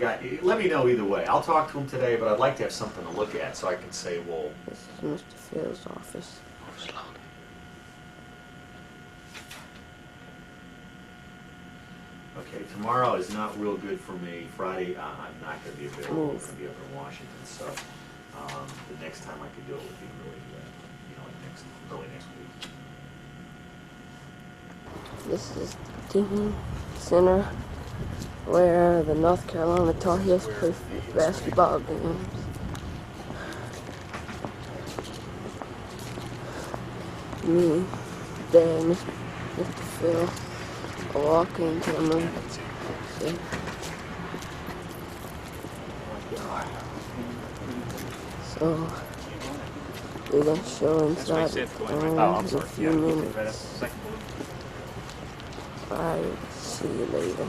guy. Let me know either way. I'll talk to him today, but I'd like to have something to look at so I can say, well. This is Mr. Phil's office. Okay, tomorrow is not real good for me. Friday, I'm not going to be available. I'm going to be up in Washington, so the next time I could do it would be really, like early next week. This is the team center where the North Carolina Tar Heels play basketball games. Me, Dad, Mr. Phil, I walk into the room. See? So, we're going to show inside in a few minutes. Alright, see you later.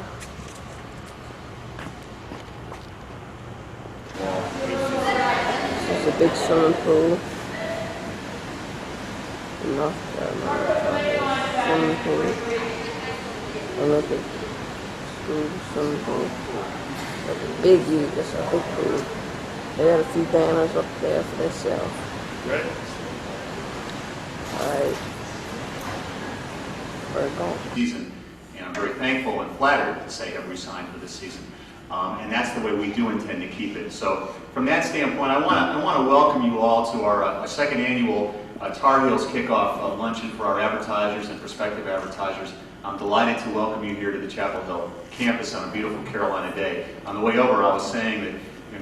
There's a big swimming pool in North Carolina. Swimming pool. Olympic school swimming pool. That's a big that's a big pool. They got a few banners up there for themselves. Right. Alright. We're going. Season, and I'm very thankful and flattered to say have we signed for this season. And that's the way we do intend to keep it. So from that standpoint, I want to welcome you all to our second annual Tar Heels kickoff luncheon for our advertisers and prospective advertisers. I'm delighted to welcome you here to the Chapel Hill campus on a beautiful Carolina day. On the way over, I was saying that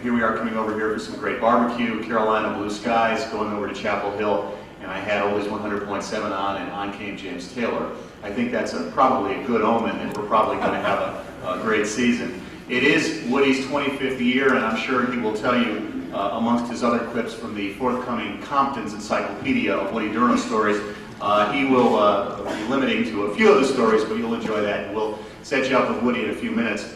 here we are coming over here for some great barbecue, Carolina blue skies, going over to Chapel Hill, and I had Oldies 100.7 on, and on came James Taylor. I think that's probably a good omen that we're probably going to have a great season. It is Woody's 25th year, and I'm sure he will tell you, amongst his other clips from the forthcoming Compton's Encyclopedia of Woody Durham stories, he will be limiting to a few of the stories, but you'll enjoy that, and we'll set you up with Woody in a few minutes.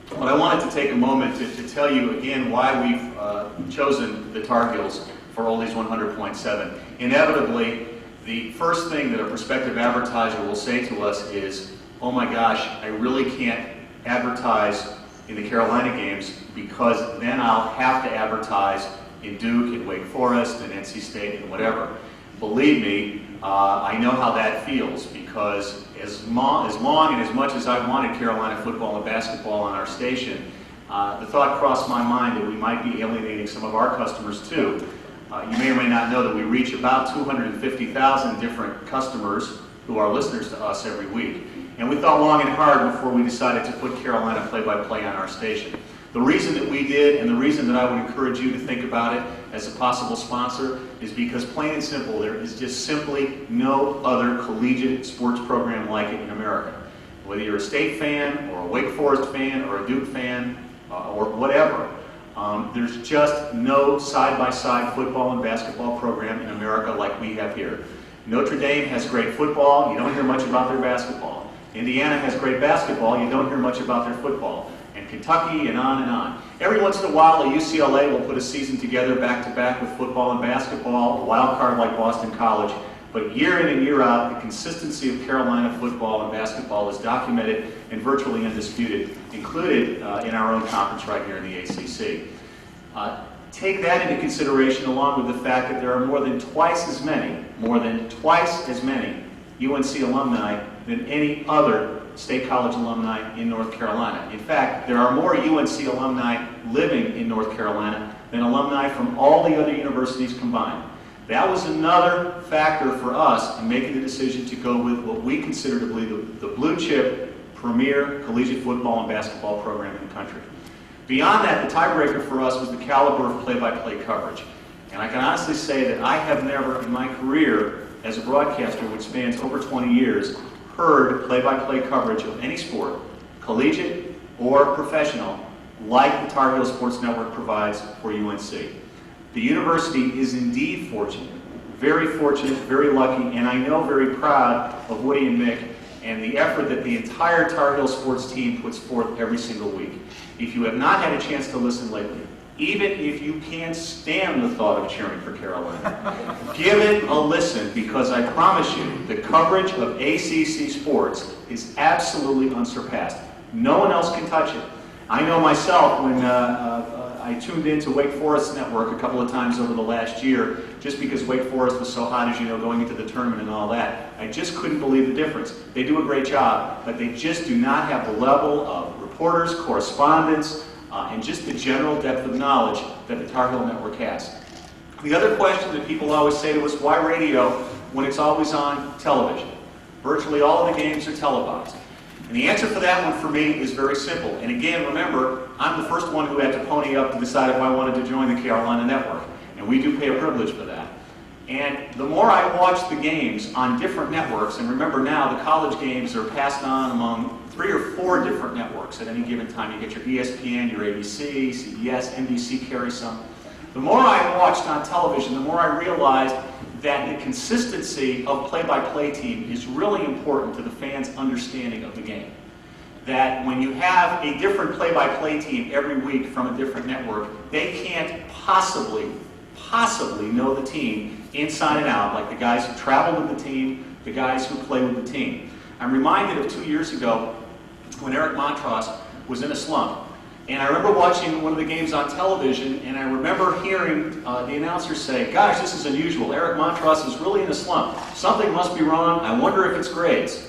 But I wanted to take a moment to tell you again why we've chosen the Tar Heels for Oldies 100.7. Inevitably, the first thing that a prospective advertiser will say to us is, oh my gosh, I really can't advertise in the Carolina games because then I'll have to advertise in Duke, in Wake Forest, in NC State, and whatever. Believe me, I know how that feels because as long and as much as I wanted Carolina football and basketball on our station, the thought crossed my mind that we might be alienating some of our customers too. You may or may not know that we reach about 250,000 different customers who are listeners to us every week. And we thought long and hard before we decided to put Carolina play-by-play on our station. The reason that we did, and the reason that I would encourage you to think about it as a possible sponsor, is because plain and simple, there is just simply no other collegiate sports program like it in America. Whether you're a State fan, or a Wake Forest fan, or a Duke fan, or whatever, there's just no side-by-side football and basketball program in America like we have here. Notre Dame has great football, you don't hear much about their basketball. Indiana has great basketball, you don't hear much about their football. And Kentucky, and on and on. Every once in a while, a UCLA will put a season together back-to-back with football and basketball, a wild card like Boston College. But year in and year out, the consistency of Carolina football and basketball is documented and virtually undisputed, included in our own conference right here in the ACC. Take that into consideration along with the fact that there are more than twice as many UNC alumni than any other State College alumni in North Carolina. In fact, there are more UNC alumni living in North Carolina than alumni from all the other universities combined. That was another factor for us in making the decision to go with what we consider to be the blue chip premier collegiate football and basketball program in the country. Beyond that, the tiebreaker for us was the caliber of play-by-play coverage. And I can honestly say that I have never in my career as a broadcaster, which spans over 20 years, heard play-by-play coverage of any sport, collegiate or professional, like the Tar Heel Sports Network provides for UNC. The university is indeed fortunate, very lucky, and I know very proud of Woody and Mick and the effort that the entire Tar Heel sports team puts forth every single week. If you have not had a chance to listen lately, even if you can't stand the thought of cheering for Carolina, give it a listen because I promise you the coverage of ACC sports is absolutely unsurpassed. No one else can touch it. I know myself when I tuned into Wake Forest Network a couple of times over the last year, just because Wake Forest was so hot, as you know, going into the tournament and all that. I just couldn't believe the difference. They do a great job, but they just do not have the level of reporters, correspondents, and just the general depth of knowledge that the Tar Heel Network has. The other question that people always say to us, why radio when it's always on television? Virtually all of the games are televised. And the answer for that one for me is very simple. And again, remember, I'm the first one who had to pony up to decide if I wanted to join the Carolina Network. And we do pay a privilege for that. And the more I watch the games on different networks, and remember now the college games are passed on among 3 or 4 different networks at any given time. You get your ESPN, your ABC, CBS, NBC carries some. The more I watched on television, the more I realized that the consistency of play-by-play team is really important to the fans' understanding of the game. That when you have a different play-by-play team every week from a different network, they can't possibly know the team inside and out, like the guys who travel with the team, the guys who play with the team. I'm reminded of 2 years ago when Eric Montross was in a slump. And I remember watching one of the games on television, and I remember hearing the announcer say, gosh, this is unusual. Eric Montross is really in a slump. Something must be wrong. I wonder if it's grades.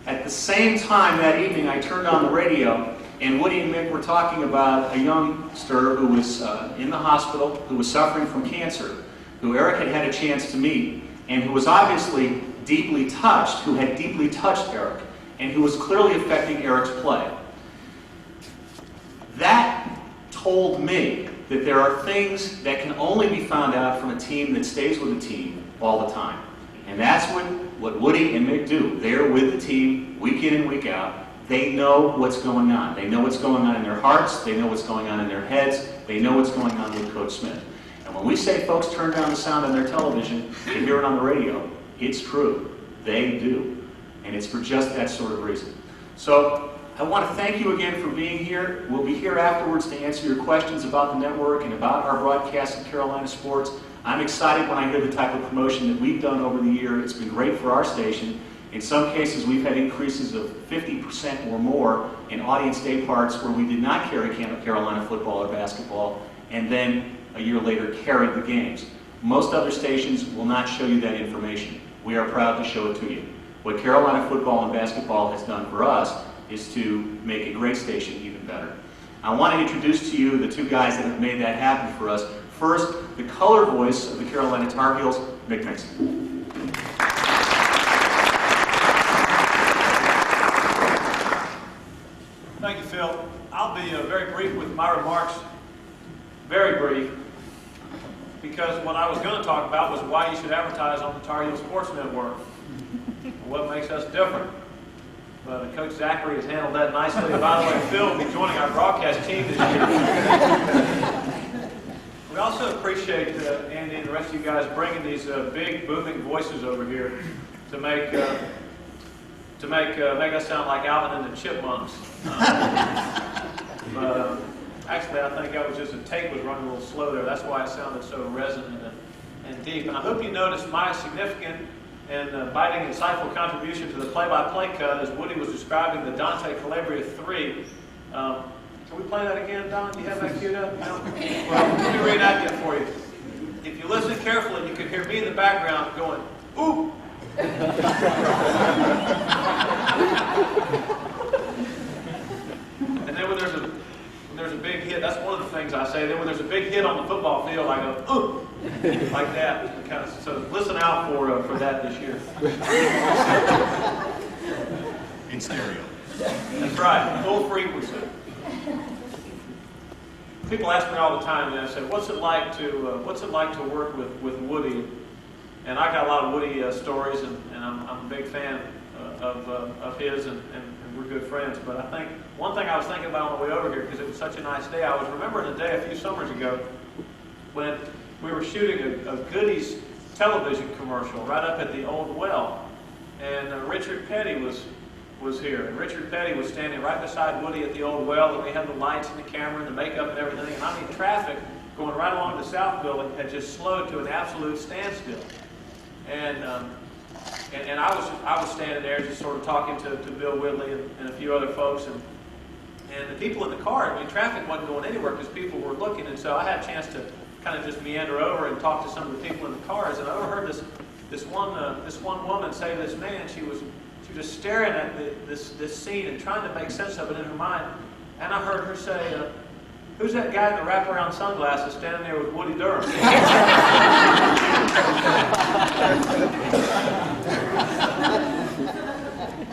At the same time that evening, I turned on the radio, and Woody and Mick were talking about a youngster who was in the hospital, who was suffering from cancer, who Eric had had a chance to meet, and who was obviously deeply touched, who had deeply touched Eric, and who was clearly affecting Eric's play. That told me that there are things that can only be found out from a team that stays with the team all the time. And that's what Woody and Mick do. They're with the team week in and week out. They know what's going on. They know what's going on in their hearts. They know what's going on in their heads. They know what's going on with Coach Smith. And when we say folks turn down the sound on their television and hear it on the radio, it's true. They do. And it's for just that sort of reason. So I want to thank you again for being here. We'll be here afterwards to answer your questions about the network and about our broadcast of Carolina sports. I'm excited when I hear the type of promotion that we've done over the year. It's been great for our station. In some cases, we've had increases of 50% or more in audience day parts where we did not carry Carolina football or basketball, and then a year later carried the games. Most other stations will not show you that information. We are proud to show it to you. What Carolina football and basketball has done for us is to make a great station even better. I want to introduce to you the 2 guys that have made that happen for us. First, the color voice of the Carolina Tar Heels, Mick Mixon. Thank you, Phil. I'll be very brief with my remarks, very brief, because what I was going to talk about was why you should advertise on the Tar Heel Sports Network, what makes us different. But Coach Zachary has handled that nicely. By the way, Phil will be joining our broadcast team this year. We also appreciate Andy and the rest of you guys bringing these big, booming voices over here to make us sound like Alvin and the Chipmunks. But actually, I think that was just a tape was running a little slow there. That's why it sounded so resonant and deep. And I hope you noticed my significant and biting, insightful contribution to the play-by-play cut as Woody was describing the Dante Calabria 3. Can we play that again, Don? Do you have that queued up? No? Well, let me reenact it for you. If you listen carefully, you can hear me in the background going, ooh! And then when there's a big hit, that's one of the things I say. Then when there's a big hit on the football field, I go, ooh! Like that. So listen out for that this year. In stereo. That's right, full frequency. People ask me all the time, and I say, "What's it like to work with Woody?" And I got a lot of Woody stories, and I'm a big fan of his, and we're good friends. But I think one thing I was thinking about on the way over here, because it was such a nice day, I was remembering a day a few summers ago when we were shooting a Goodies television commercial right up at the old well, and Richard Petty was here, and Richard Petty was standing right beside Woody at the old well, and we had the lights and the camera and the makeup and everything, and I mean traffic going right along the South Building had just slowed to an absolute standstill, and I was standing there just sort of talking to Bill Whitley and a few other folks, And the people in the car, I mean, traffic wasn't going anywhere because people were looking, and so I had a chance to kind of just meander over and talk to some of the people in the cars, and I overheard this one woman say to this man, she was just staring at this scene and trying to make sense of it in her mind, and I heard her say, "Who's that guy in the wraparound sunglasses standing there with Woody Durham?"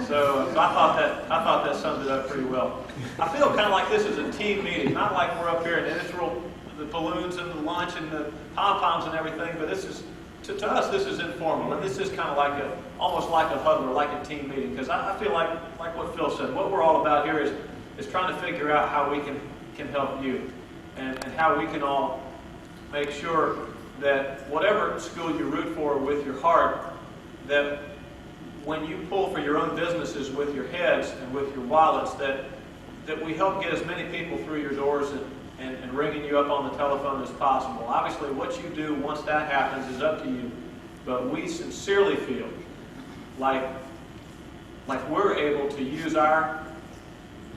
So I thought that summed it up pretty well. I feel kind of like this is a team meeting, not like we're up here and it's real, the balloons and the lunch and the pom-poms and everything, but this is, to us, this is informal, and this is kind of like almost like a huddle or like a team meeting, because I feel like what Phil said, what we're all about here is trying to figure out how we can help you, and how we can all make sure that whatever school you root for with your heart, that when you pull for your own businesses with your heads and with your wallets, that we help get as many people through your doors and ringing you up on the telephone as possible. Obviously, what you do once that happens is up to you, but we sincerely feel like we're able to use our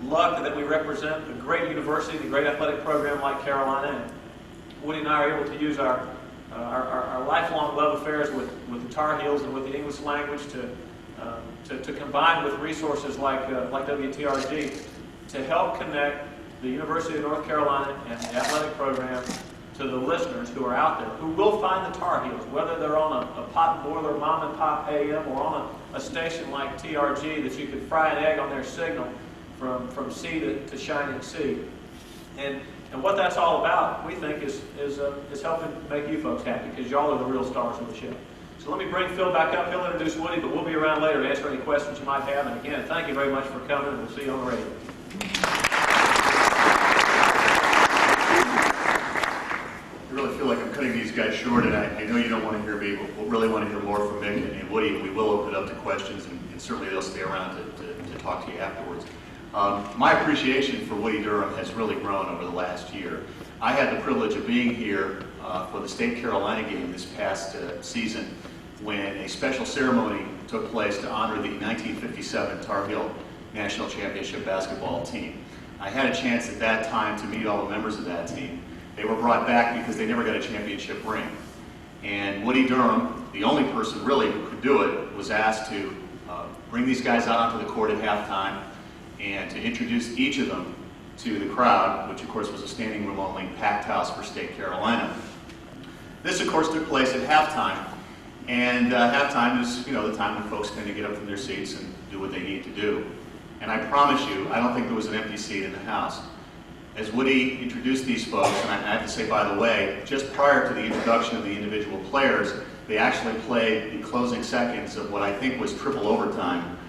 luck that we represent a great university, a great athletic program like Carolina. Woody and I are able to use our lifelong love affairs with the Tar Heels and with the English language to combine with resources like WTRG to help connect the University of North Carolina and the athletic program to the listeners who are out there, who will find the Tar Heels, whether they're on a pot and boiler mom and pop AM or on a station like TRG that you could fry an egg on their signal from sea to shining sea. And what that's all about, we think, is helping make you folks happy, because y'all are the real stars of the show. So let me bring Phil back up. He'll introduce Woody, but we'll be around later to answer any questions you might have. And again, thank you very much for coming, and we'll see you on the radio. I really feel like I'm cutting these guys short, and I know you don't want to hear me, but we'll really want to hear more from Mick and Woody, and we will open it up to questions, and certainly they'll stay around to talk to you afterwards. My appreciation for Woody Durham has really grown over the last year. I had the privilege of being here for the State Carolina game this past season, when a special ceremony took place to honor the 1957 Tar Heel National Championship basketball team. I had a chance at that time to meet all the members of that team. They were brought back because they never got a championship ring. And Woody Durham, the only person really who could do it, was asked to bring these guys out onto the court at halftime and to introduce each of them to the crowd, which of course was a standing room only packed house for State Carolina. This of course took place at halftime, and halftime is, you know, the time when folks tend to get up from their seats and do what they need to do. And I promise you, I don't think there was an empty seat in the house. As Woody introduced these folks, and I have to say, by the way, just prior to the introduction of the individual players, they actually played the closing seconds of what I think was triple overtime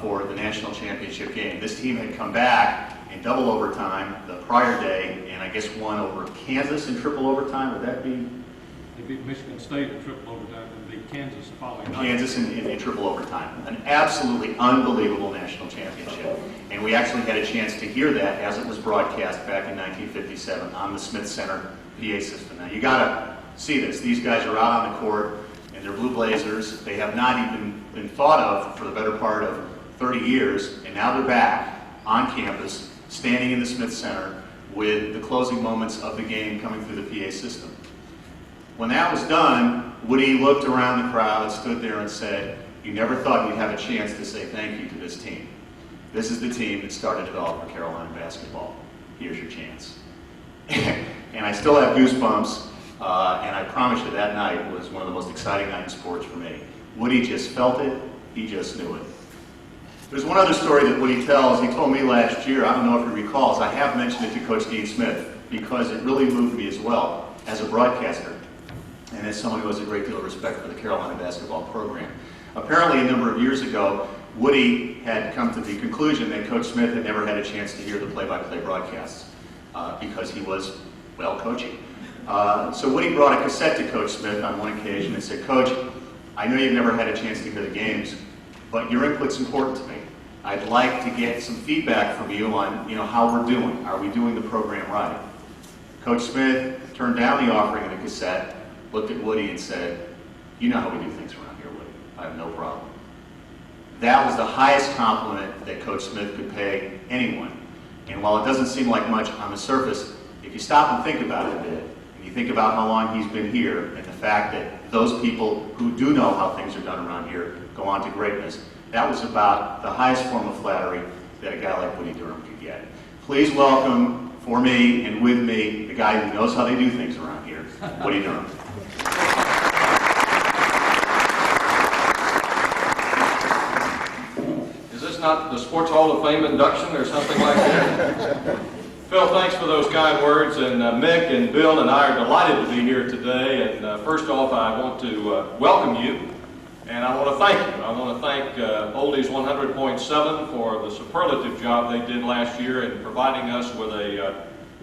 for the national championship game. This team had come back in double overtime the prior day, and I guess won over Kansas in triple overtime. Would that be? They beat Michigan State in triple overtime and beat Kansas the following night. Kansas in triple overtime. An absolutely unbelievable national championship. And we actually had a chance to hear that as it was broadcast back in 1957 on the Smith Center PA system. Now you gotta see this. These guys are out on the court in their blue blazers. They have not even been thought of for the better part of 30 years, and now they're back on campus, standing in the Smith Center with the closing moments of the game coming through the PA system. When that was done, Woody looked around the crowd, stood there and said, "You never thought you'd have a chance to say thank you to this team. This is the team that started developing Carolina basketball. Here's your chance." And I still have goosebumps, and I promise you that night was one of the most exciting nights in sports for me. Woody just felt it, he just knew it. There's one other story that Woody tells. He told me last year, I don't know if he recalls, I have mentioned it to Coach Dean Smith because it really moved me as well as a broadcaster and as someone who has a great deal of respect for the Carolina basketball program. Apparently a number of years ago, Woody had come to the conclusion that Coach Smith had never had a chance to hear the play-by-play broadcasts because he was, well, coaching. So Woody brought a cassette to Coach Smith on one occasion and said, "Coach, I know you've never had a chance to hear the games, but your input's important to me. I'd like to get some feedback from you on, how we're doing. Are we doing the program right?" Coach Smith turned down the offering of the cassette, looked at Woody and said, "You know how we do things around here, Woody. I have no problem." That was the highest compliment that Coach Smith could pay anyone, And while it doesn't seem like much on the surface, if you stop and think about it a bit, and you think about how long he's been here, and the fact that those people who do know how things are done around here go on to greatness, that was about the highest form of flattery that a guy like Woody Durham could get. Please welcome, for me and with me, the guy who knows how they do things around here, Woody Durham. Is this not the Sports Hall of Fame induction or something like that? Phil, thanks for those kind words, and Mick and Bill and I are delighted to be here today. And first off, I want to welcome you, and I want to thank you. I want to thank Oldies 100.7 for the superlative job they did last year in providing us with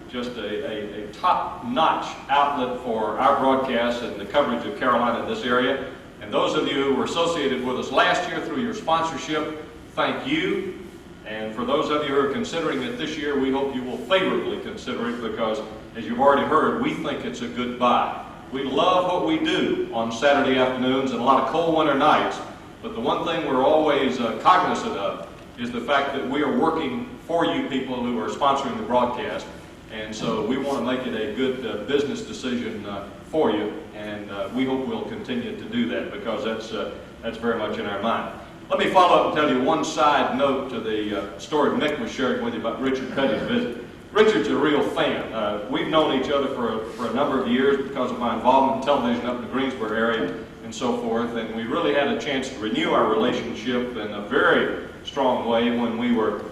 just a top-notch outlet for our broadcast and the coverage of Carolina in this area. And those of you who were associated with us last year through your sponsorship, thank you. And for those of you who are considering it this year, we hope you will favorably consider it because, as you've already heard, we think it's a good buy. We love what we do on Saturday afternoons and a lot of cold winter nights, but the one thing we're always cognizant of is the fact that we are working for you people who are sponsoring the broadcast. And so we want to make it a good business decision for you, and we hope we'll continue to do that because that's very much in our mind. Let me follow up and tell you one side note to the story Mick was sharing with you about Richard Petty's visit. Richard's a real fan. We've known each other for a number of years because of my involvement in television up in the Greensboro area and so forth, and we really had a chance to renew our relationship in a very strong way when we were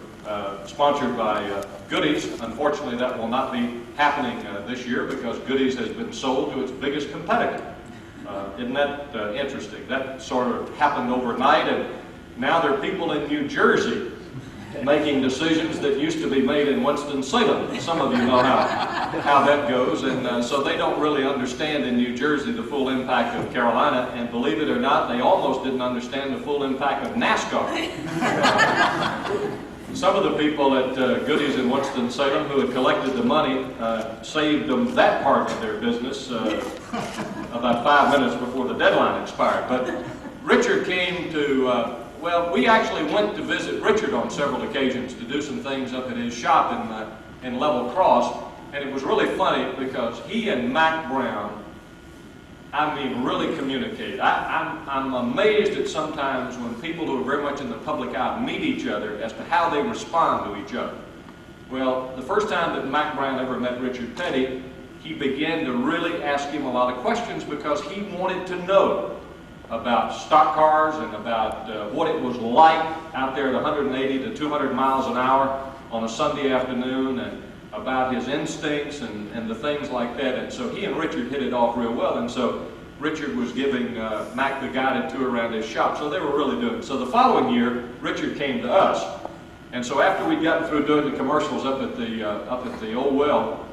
sponsored by Goodies. Unfortunately, that will not be happening this year because Goodies has been sold to its biggest competitor. Isn't that interesting? That sort of happened overnight, and now there are people in New Jersey making decisions that used to be made in Winston-Salem. Some of you know how that goes, and so they don't really understand in New Jersey the full impact of Carolina, and believe it or not, they almost didn't understand the full impact of NASCAR. Some of the people at Goodies in Winston-Salem who had collected the money saved them that part of their business about 5 minutes before the deadline expired. But Richard came to, well, we actually went to visit Richard on several occasions to do some things up at his shop in Level Cross, and it was really funny because he and Mac Brown, I mean, really communicate. I'm amazed at sometimes when people who are very much in the public eye meet each other as to how they respond to each other. Well, the first time that Mac Brown ever met Richard Petty, he began to really ask him a lot of questions because he wanted to know about stock cars and about what it was like out there at 180 to 200 miles an hour on a Sunday afternoon, and about his instincts and the things like that. And so he and Richard hit it off real well, and so Richard was giving Mac the guided tour around his shop, so they were really doing it. So the following year, Richard came to us, and so after we'd gotten through doing the commercials up at the old well,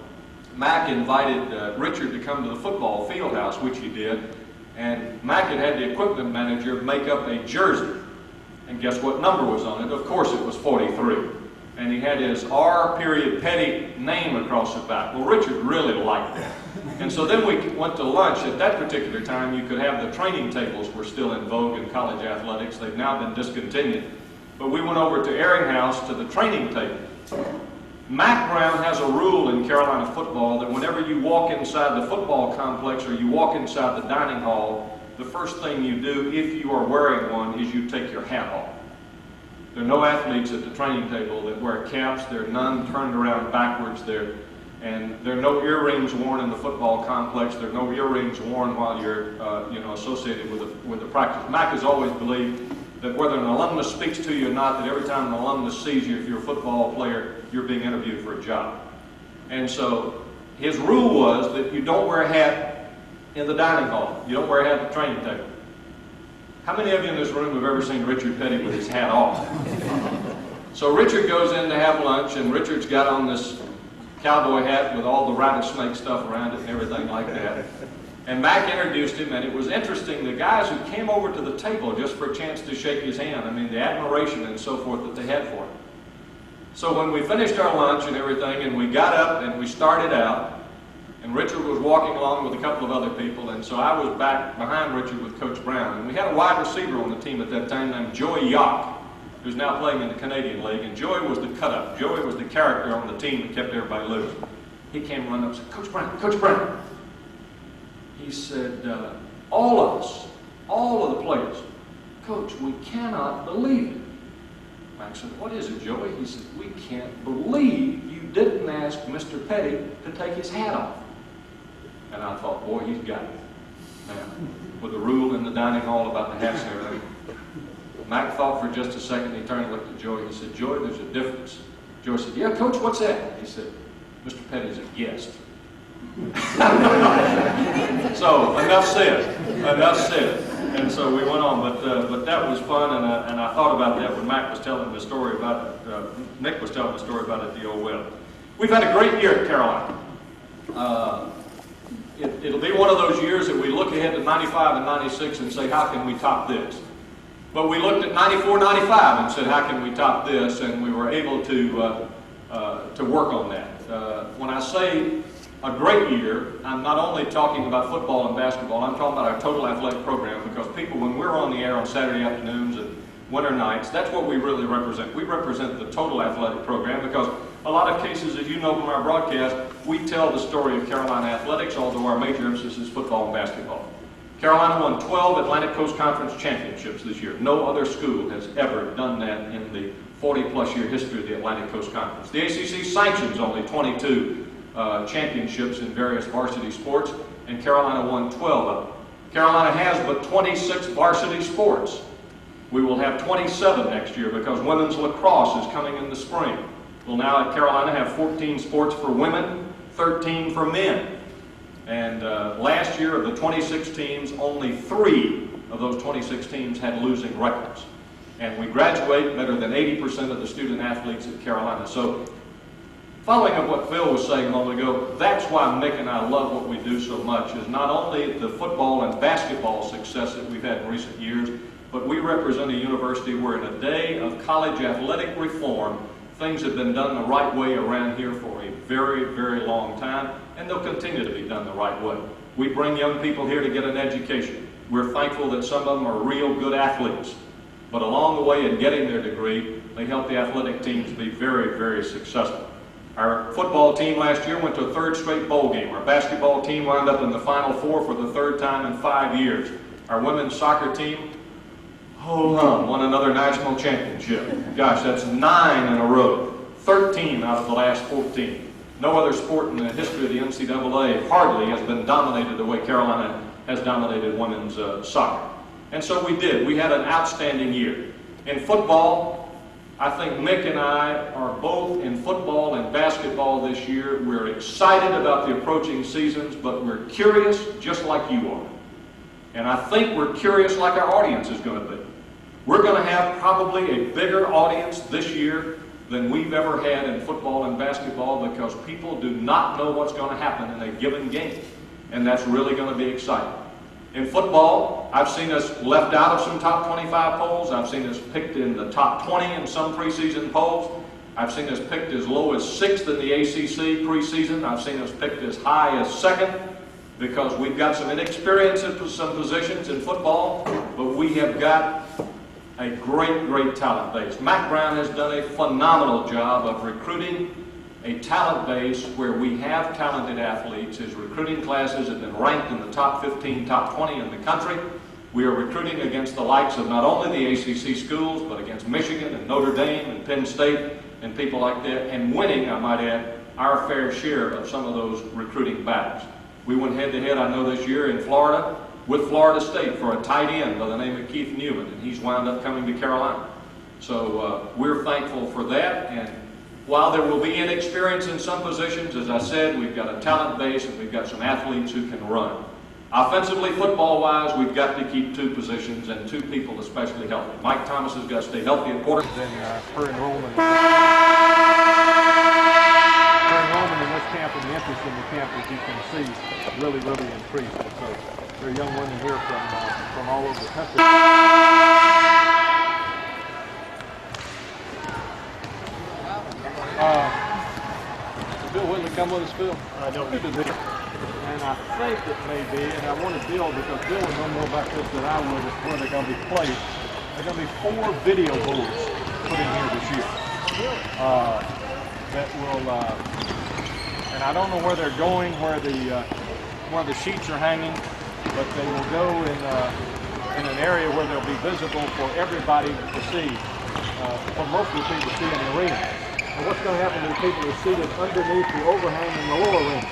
Mac invited Richard to come to the football field house, which he did, and Mac had the equipment manager make up a jersey, and guess what number was on it? Of course it was 43. And he had his R. Petty name across the back. Well, Richard really liked that. And so then we went to lunch. At that particular time, you could have the training tables were still in vogue in college athletics. They've now been discontinued. But we went over to Ehringhaus to the training table. Mac Brown has a rule in Carolina football that whenever you walk inside the football complex or you walk inside the dining hall, the first thing you do, if you are wearing one, is you take your hat off. There are no athletes at the training table that wear caps. There are none turned around backwards. And there are no earrings worn in the football complex. There are no earrings worn while you're associated with the practice. Mac has always believed that whether an alumnus speaks to you or not, that every time an alumnus sees you, if you're a football player, you're being interviewed for a job. And so his rule was that you don't wear a hat in the dining hall. You don't wear a hat at the training table. How many of you in this room have ever seen Richard Petty with his hat off? So Richard goes in to have lunch, and Richard's got on this cowboy hat with all the rattlesnake stuff around it and everything like that. And Mac introduced him, and it was interesting, the guys who came over to the table just for a chance to shake his hand, I mean, the admiration and so forth that they had for him. So when we finished our lunch and everything, and we got up and we started out, and Richard was walking along with a couple of other people, and so I was back behind Richard with Coach Brown. And we had a wide receiver on the team at that time named Joey Yock, who's now playing in the Canadian League, and Joey was the cut-up. Joey was the character on the team that kept everybody loose. He came running up and said, Coach Brown, he said, all of us, all of the players, Coach, we cannot believe it. Mac said, what is it, Joey? He said, we can't believe you didn't ask Mr. Petty to take his hat off. And I thought, boy, he's got it. Now, with the rule in the dining hall about the hats and everything, Mac thought for just a second. He turned and looked at Joey. He said, Joey, there's a difference. Joey said, yeah, Coach, what's that? He said, Mr. Petty's a guest. So, enough said. And so we went on, but that was fun, and I thought about that when Mac was telling the story about it, Nick was telling the story about it at the old well. We've had a great year at Carolina. It'll be one of those years that we look ahead to 95 and 96 and say, how can we top this? But we looked at 94, 95 and said, how can we top this? And we were able to work on that. When I say a great year, I'm not only talking about football and basketball, I'm talking about our total athletic program, because people, when we're on the air on Saturday afternoons and winter nights, that's what we really represent. We represent the total athletic program, because a lot of cases, as you know from our broadcast, we tell the story of Carolina athletics, although our major emphasis is football and basketball. Carolina won 12 Atlantic Coast Conference championships this year. No other school has ever done that in the 40-plus year history of the Atlantic Coast Conference. The ACC sanctions only 22 championships in various varsity sports, and Carolina won 12 of them. Carolina has but 26 varsity sports. We will have 27 next year because women's lacrosse is coming in the spring. We'll now at Carolina have 14 sports for women, 13 for men. And last year of the 26 teams, only 3 of those 26 teams had losing records. And we graduate better than 80% of the student athletes at Carolina. So, following up what Phil was saying a moment ago, that's why Mick and I love what we do so much, is not only the football and basketball success that we've had in recent years, but we represent a university where in a day of college athletic reform, things have been done the right way around here for a very, very long time, and they'll continue to be done the right way. We bring young people here to get an education. We're thankful that some of them are real good athletes, but along the way in getting their degree, they help the athletic teams be very, very successful. Our football team last year went to a 3rd straight bowl game. Our basketball team wound up in the Final Four for the 3rd time in 5 years. Our women's soccer team, won another national championship. Gosh, that's 9 in a row. 13 out of the last 14. No other sport in the history of the NCAA hardly has been dominated the way Carolina has dominated women's soccer. And so we did. We had an outstanding year. In football, I think Mick and I are both in football and basketball this year. We're excited about the approaching seasons, but we're curious just like you are. And I think we're curious like our audience is going to be. We're going to have probably a bigger audience this year than we've ever had in football and basketball, because people do not know what's going to happen in a given game. And that's really going to be exciting. In football, I've seen us left out of some top 25 polls. I've seen us picked in the top 20 in some preseason polls. I've seen us picked as low as 6th in the ACC preseason. I've seen us picked as high as 2nd, because we've got some inexperience in some positions in football, but we have got a great, great talent base. Mac Brown has done a phenomenal job of recruiting a talent base where we have talented athletes. His recruiting classes have been ranked in the top 15, top 20 in the country. We are recruiting against the likes of not only the ACC schools, but against Michigan and Notre Dame and Penn State and people like that, and winning, I might add, our fair share of some of those recruiting battles. We went head-to-head, I know, this year in Florida with Florida State for a tight end by the name of Keith Newman, and he's wound up coming to Carolina. So we're thankful for that, and while there will be inexperience in some positions, as I said, we've got a talent base and we've got some athletes who can run. Offensively, football-wise, we've got to keep 2 positions and 2 people especially healthy. Mike Thomas has got to stay healthy at quarterback. Per enrollment in this camp and the interest in the camp, as you can see, really increased. So there are young women here from all over the country. Bill Whitley, come with us, Phil. I don't. And I think it may be, and I want to Bill, because Bill would know more about this than I would, is where they're going to be placed. There are going to be 4 video booths put in here this year. That will, and I don't know where they're going, where the sheets are hanging, but they will go in an area where they'll be visible for everybody to see, for most of the people to see in the arena. And what's going to happen to the people who are seated underneath the overhang in the lower arena?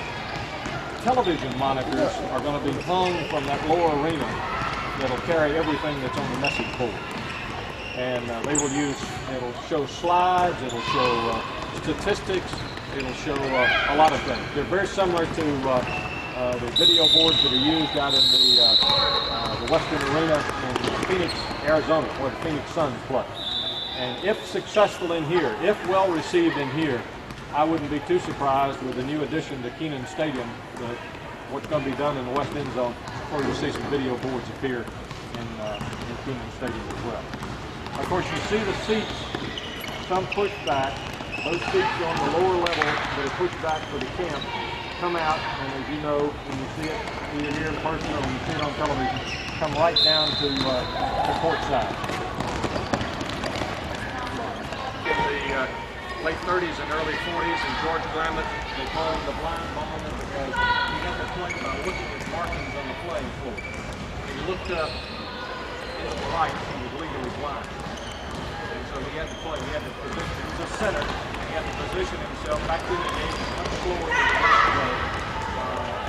Television monitors are going to be hung from that lower arena that'll carry everything that's on the message board. And it'll show slides, it'll show statistics, it'll show a lot of things. They're very similar to the video boards that are used out in the Western Arena in Phoenix, Arizona, where the Phoenix Suns play. And if successful in here, if well received in here, I wouldn't be too surprised with the new addition to Kenan Stadium, what's going to be done in the west end zone, before you see some video boards appear in Kenan Stadium as well. Of course, you see the seats, some pushed back. Those seats on the lower level that are pushed back for the camp come out, and as you know, when you see it either here in person or when you see it on television, come right down to the court side. In the late 30s and early 40s, and George Bramlett, they call him the blind bomber because he got the play by looking at markings on the playing floor. When he looked up into the lights, he was legally blind. And so he had to play, he had to position, he was a center, he had to position himself back in the game much slower than he used to go,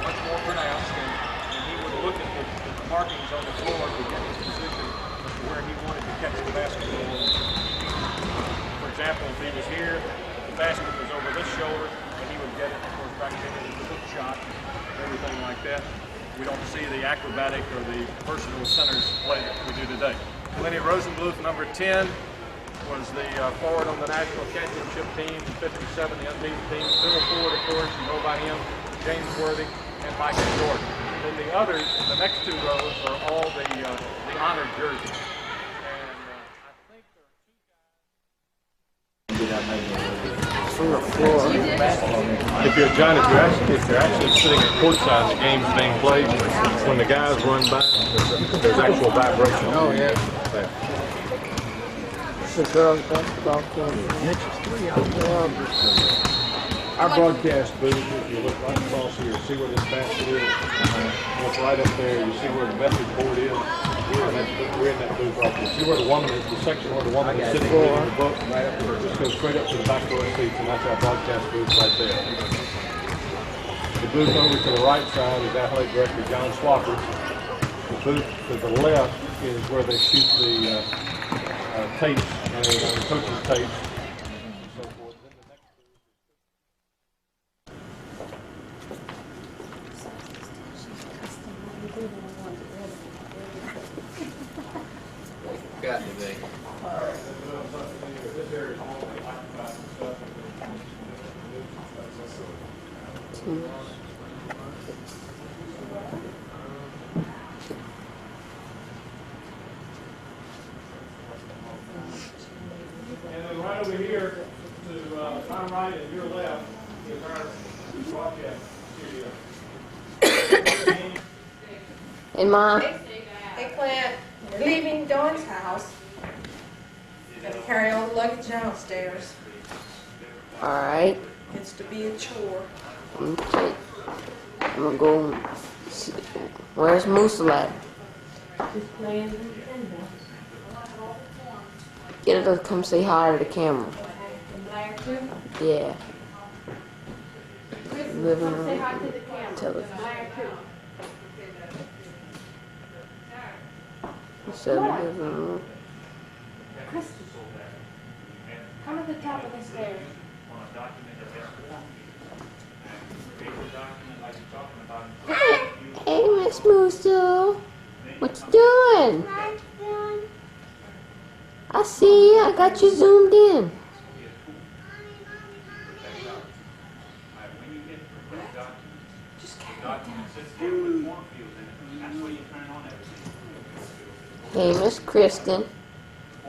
much more pronounced, and he would look at the markings on the floor to get his position as to where he wanted to catch the basketball. For example, if he was here, the basket was over this shoulder, and he would get it, of course, back then it was a hook shot, everything like that. We don't see the acrobatic or the versatile centers play that we do today. Lenny Rosenbluth, number 10, was the forward on the national championship team in 57, the unbeaten team. Middle forward, of course, you know about him, James Worthy and Michael Jordan. And then the others, the next two rows, are all the honored jerseys. From the floor. If you're John, if you're actually sitting at courtside, the game's being played. When the guys run by, there's actual vibration. Oh yeah. It's a girls' basketball camp. Our broadcast booth, if you look right across here, see where this basket is. Look right up there, you see where the message board is. We're in that booth right there. See where the woman is, the section where the woman is sitting reading the book? Right up there. Just go straight up to the back row seats, and that's our broadcast booth right there. The booth over to the right side is athletic director John Swafford. The booth to the left is where they shoot the tapes, the coaches' tapes. Got to be. And then right over here, to my right and your left, is our broadcast studio. Hey, Ma. Hey, Clint, we're leaving Dawn's house. Gotta carry all the luggage downstairs. All right. Gets to be a chore. Okay. I'm gonna go. See. Where's Moose at? Just playing Nintendo. Get her to come say hi to the camera. And Blair too? Yeah. Chris, Living come say room. hi to the camera. Tell her. Blair too. So the living room. Chris, come to the top of the stairs. Hey, Miss Musso. What you doing? I see you. I got you zoomed in. Hey, Miss Kristen.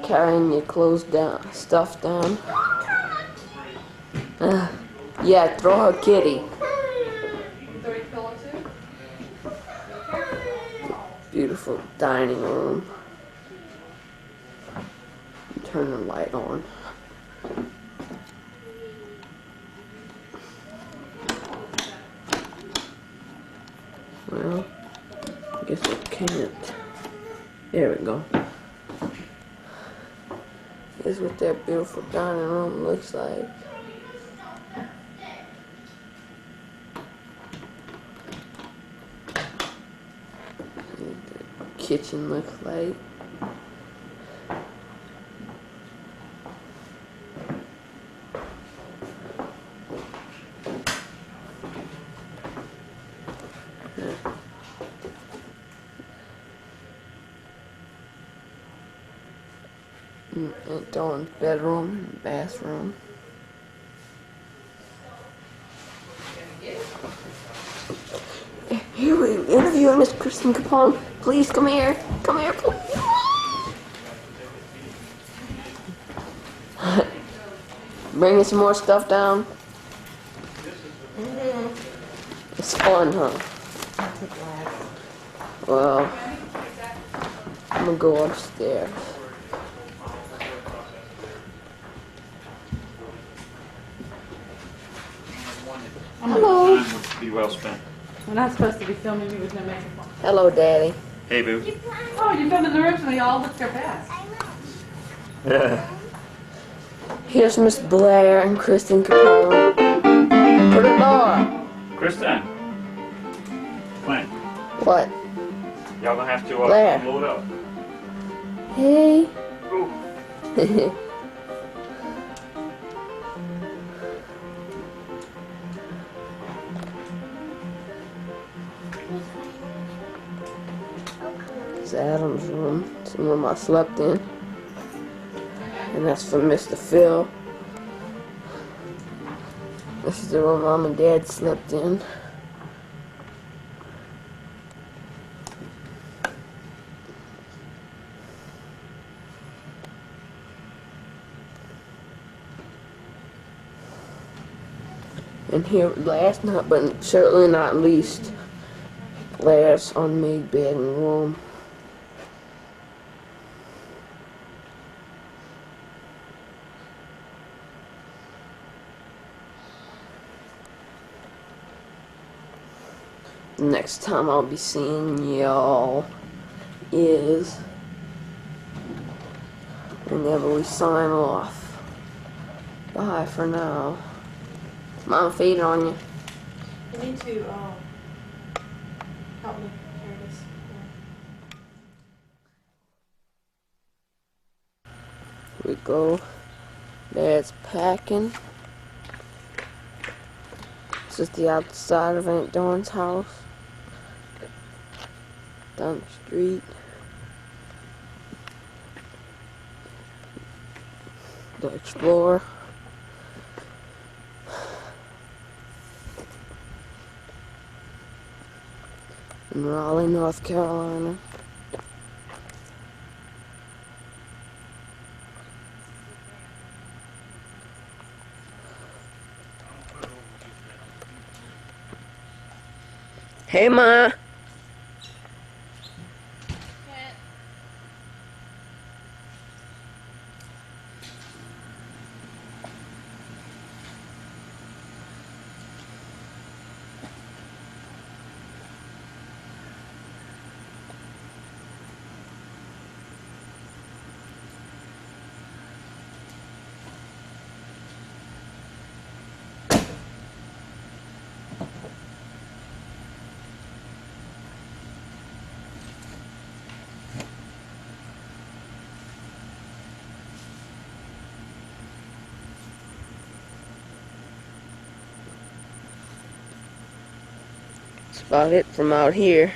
Carrying your clothes down, stuff down. Yeah, throw her kitty. Beautiful dining room. turn the light on. Well, I guess I can't. There we go. Here's what that beautiful dining room looks like. And the kitchen looks like. And Dawn's bedroom and bathroom. Here we interviewing Miss Kristen Capone. Please come here. Come here, please. Bringing some more stuff down. It's fun, huh? Well, I'm gonna go upstairs. Hello. Be well spent. We're not supposed to be filming you with no makeup on. Hello, Daddy. Hey, boo. Oh, you're filming the rooms and they all look their best. Here's Miss Blair and Kristen Capone. For the door. Kristen. Clint. What? Y'all gonna have to Blair. load up. Hey. Ooh. It's Adam's room. It's the room I slept in. And that's for Mr. Phil. This is the room Mom and Dad slept in. And here, last but certainly not least, Blair's unmade bed and room. Next time I'll be seeing y'all is whenever we sign off. Bye for now. Mom, feed on you. You need to help me carry this. Here we go. Dad's packing. This is the outside of Aunt Dawn's house. Down the street. The Explorer. In Raleigh, North Carolina. Hey, Ma. That's about it from out here.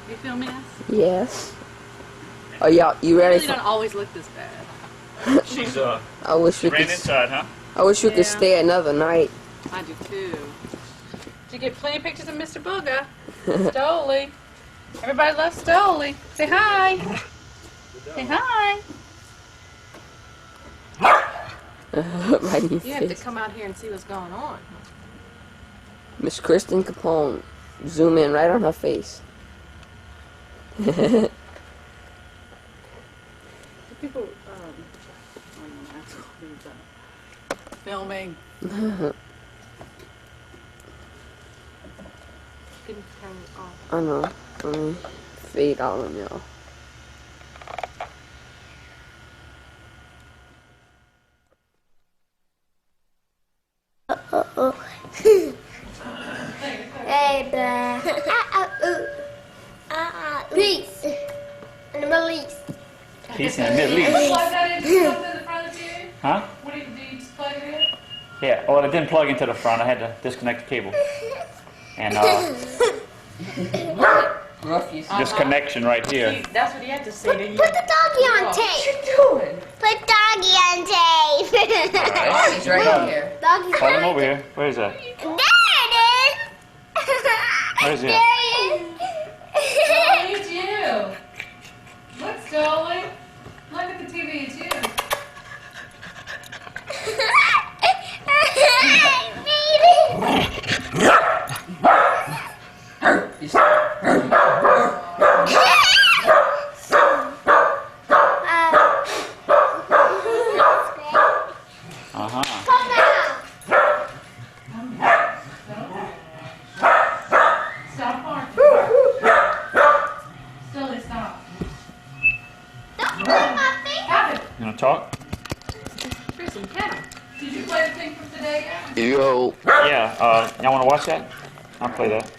You filming us? Yes. Are y'all, you You ready really don't for? always look this bad. She's I wish we ran could. inside, huh? I wish we Yeah. could stay another night. I do too. Did you get plenty of pictures of Mr. Booga? Stoley. Everybody loves Stoli. Say hi. Say hi. Right in your You have to face. come out here and see what's going on. Miss Kristen Capone. Zoom in right on her face. People, filming. Didn't turn it off. I know. Let me fade all of y'all. Hey, peace in the Middle East. Peace in the Middle You East. plug that into something in the front of you? Huh? What do you just plug it in? Yeah, well, it didn't plug into the front. I had to disconnect the cable. And this connection right here. See, that's what he had to say to you. Put the doggy on tape. Put doggy on tape. Doggy's right here. Doggy's Plug him right over here. Where is that? there. It is. Where is he? There he is. Oh, it's you. Look, Stoli. Look at the TV. It's you. Uh-huh. Stop barking. Stoli, stop. Have it. You want to talk? Kristen, have it. Did you play the thing from today yet? Yo. Yeah, y'all want to watch that? I'll play that.